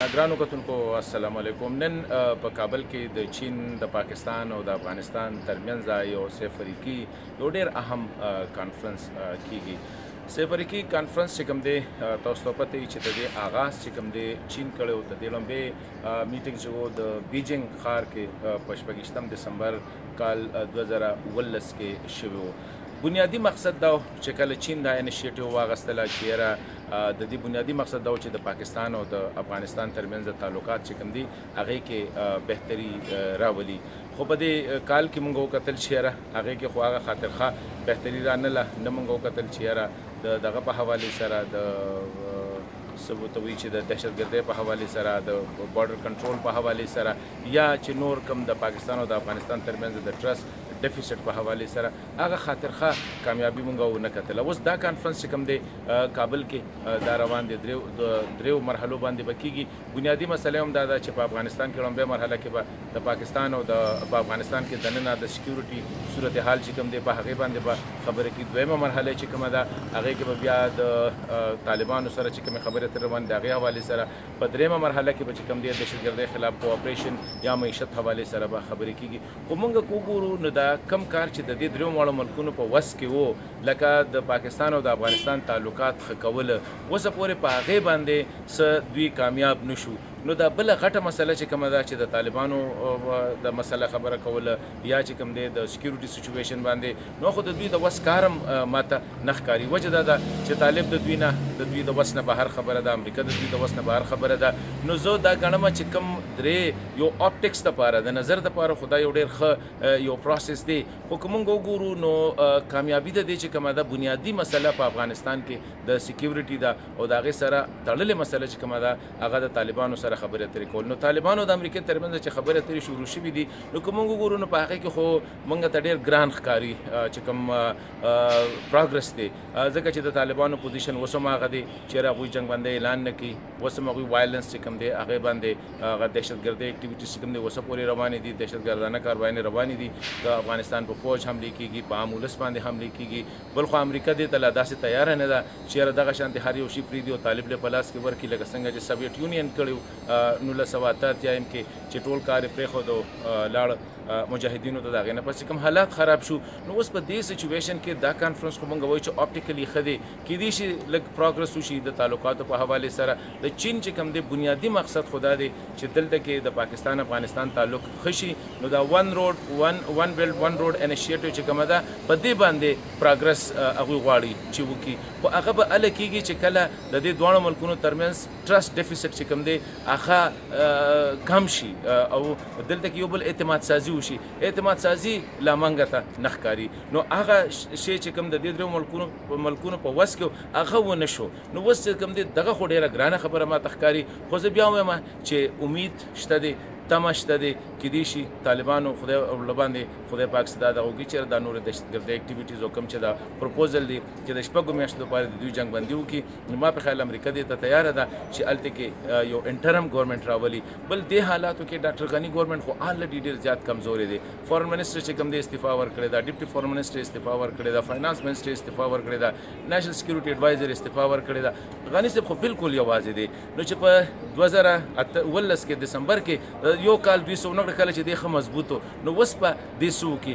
ګرانو کتونکو السلام علیکم. نن په کابل کې د چین د پاکستان او د افغانستان ترمنځ یو سفریقي یو ډېر اهم کانفرنس کیږي. سفریقي کانفرنس چې کوم دی تاسو ته پته وي چې د دې آغاز چې کوم دی چین کړی و. د دې لومړی میټینګ چې و د بیجینګ ښار کې په 28 دسمبر کال 2019 کې شوی و. بنیادی مقصد دا چې کله چین دا انیشیټیو واغستله چې یاره د دې بنیادی مقصد دا چې د پاکستان او د افغانستان ترمنځ د تعلقات چې کوم دي هغې کې بهتري راولي. خو په دې کال کې موږ وکتل چې یاره هغې کې خو هغه خاطرخواه بهتري رانله نه. موږ وکتل چې یاره د دغه په حوالې سره د څه ورته وایي چې د دهشتګردۍ په حوالې سره د بارډر کنټرول په حوالې سره یا چې نور کوم د پاکستان او د افغانستان ترمنځ د ټرست ډیفیسټ په حوالې سره هغه خاطرخواه کامیابي موږ ونه کتله. اوس دا کانفرنس چې کوم دی کابل کې دا روان دی دریو مرحلو باندې به کېږي. بنیادي مسله هم دا ده چې په افغانستان کې لومړۍ مرحله کې به د پاکستان او په افغانستان کې دننه د سکیورټي صورتحال چې کوم دی په هغې باندې به خبرې کېږي. دویمه مرحله چې کومه ده هغې کې به بیا د طالبانو سره چې کومې خبرې اترې روانې دي هغې حوالې سره. په درېیمه مرحله کې به چې کوم دی دهشتګردۍ خلاف کوآپریشن یا معیشت حوالې سره به خبرې کېږي. خو موږ که وګورو نو دا کم کار چې د دې دریو واړو ملکونو په وس کې و لکه د پاکستان او د افغانستان تعلقات ښه کوله اوسه پورې په هغې باندې څه دوی کامیاب نه شو. نو دا بله غټه مسله چې کومه ده چې د طالبانو د مسله خبره کوله یا چې کوم دی د سکیورټي سچویشن باندې نو خو د دوی د وس کار هم ماته نه ښکاري. وجه دا ده چې طالب د دوی د وس نه بهر خبره ده، امریکا د دوی د وس نه بهر خبره ده. نو زه دا ګڼم چې کوم درې یو آپټکس دپاره د نظر دپاره خو دا یو ډېر ښه یو پروسس دی. خو که موږ وګورو نو کامیابي د دې چې کومه ده بنیادي مسله په افغانستان کې د سکیورټي ده او د هغې سره تړلې مسله چې کومه ده هغه د طالبانو سره خبرې اترې کول. نو طالبانو د امریکا ترمنځ چې خبرې اترې شروع شوي دي نو که موږ وګورو نو په هغې کې خو موږ ته ډېر ګران ښکاري چې کوم پروګرس دی. ځکه چې د طالبانو پوزیشن اوس هم هغه دی چې هغوی جنګ بندۍ اعلان نه کړي. اوس هم هغوی وایلنس چې کوم دی هغې باندې هغه دهشتګردۍ اکټیویټیز چې کوم دی اوسه پورې روانې دي، دهشتګردانه کاروایانې روانې دي. د افغانستان په فوج حملې کېږي، په عام ولس باندې حملې کېږي. بل خو امریکا دې ته لا داسې تیاره نه ده چې یاره دغه شانتې هر یو شي پرېږدي او طالب له په لاس کې ورکړي لکه څنګه چې سویټ یونین کړی و 1988 کې چې ټول کار یې پرېښود او لاړ مجاهدینو ته د هغې نه پس چې کوم حالات خراب شو. نو اوس په دې سچویشن کې دا کانفرنس خو موږ وایو چې آپټیکلي ښه دی، کیدای شي لږ پروګرس وشي د تعلقاتو په حوالې سره. د چین چې کوم دی بنیادي مقصد خو دا دی چې دلته کې د پاکستان افغانستان تعلق ښه شي. نو دا ون بیلډ ون روډ انیشیټیو چې کومه ده په دې باندې پروګرس هغوی غواړي چې وکړي. خو هغه به هله کېږي چې کله د دې دواړو ملکونو ترمنځ ټرسټ ډیفیسټ چې کوم دی هغه کم شي او دلته کې یو بل اعتماد سازي وشي. اعتماد سازي لا منګه ته نه ښکاري. نو هغه شی چې کوم د دې دریو ملکونو په وس کې هغه ونه شو. نو اوس چې کوم دی دغه خو ډېره ګرانه خبره ماته ښکاري. خو زه بیا وایم چې امید شته دی، تمه شته دی، کیدای شي طالبانو خدای باندې خدای پاک سدا دغه وکړي چې دا نور دهشتګردۍ اکټیویټیز او کوم چې دا پروپوزل دی چې د 6 میاشتو لپاره د دوی جنګ بندي وکړي. نو ما په خیال امریکا دې ته تیاره ده چې هلته کې یو انټرم ګورنمنټ راولي. بل دې حالاتو کې ډاکټر غني ګورنمنټ خو الریډي ډېر زیات کمزوری دی. فورن منسټر چې کوم دی استعفا ورکړې ده، ډیپټي فورن منسټر استعفا ورکړې ده، فاینانس منسټر استعفا ورکړې ده، نیشنل سکیورټي ایډوایزر استعفا ورکړې ده. غني صاحب خو بالکل یوازې دی. نو چې په 2019 کې دسمبر کې یو کال 209 کله چې دی ښه مضبوط و نو اوس به دې څه وکړي.